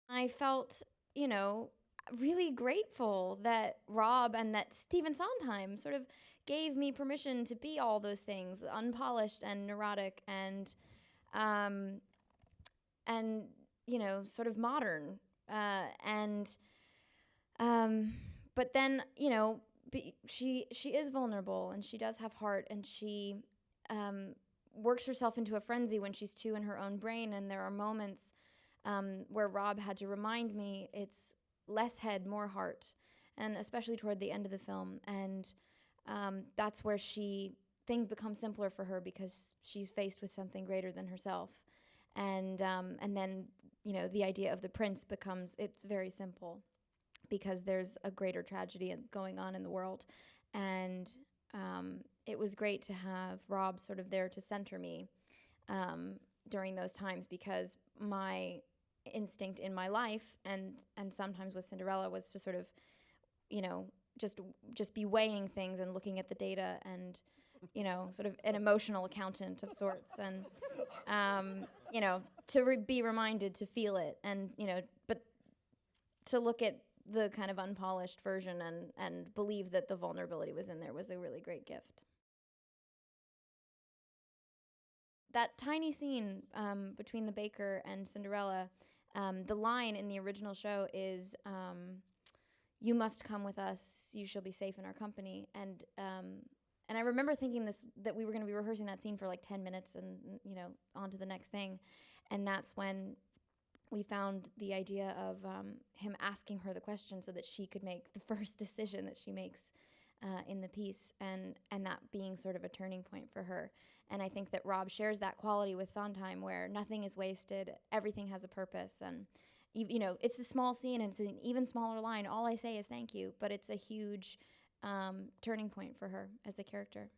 I felt, really grateful that Rob and that Stephen Sondheim sort of gave me permission to be all those things, unpolished and neurotic um, and sort of modern. And but then she is vulnerable and she does have heart, and she works herself into a frenzy when she's too in her own brain. And there are moments where Rob had to remind me it's less head, more heart, and especially toward the end of the film. And that's where things become simpler for her because she's faced with something greater than herself. And then the idea of the prince it's very simple because there's a greater tragedy going on in the world. And it was great to have Rob sort of there to center me during those times, because my instinct in my life and sometimes with Cinderella was to sort of, just be weighing things and looking at the data and, sort of an emotional accountant of sorts. And, be reminded to feel it and, but to look at the kind of unpolished version and believe that the vulnerability was in there was a really great gift. That tiny scene between the baker and Cinderella, the line in the original show is, "You must come with us. You shall be safe in our company." And I remember thinking that we were going to be rehearsing that scene for like 10 minutes and on to the next thing. And that's when we found the idea of him asking her the question so that she could make the first decision that she makes in the piece, and that being sort of a turning point for her. And I think that Rob shares that quality with Sondheim, where nothing is wasted, everything has a purpose. And it's a small scene and it's an even smaller line. All I say is thank you, but it's a huge turning point for her as a character.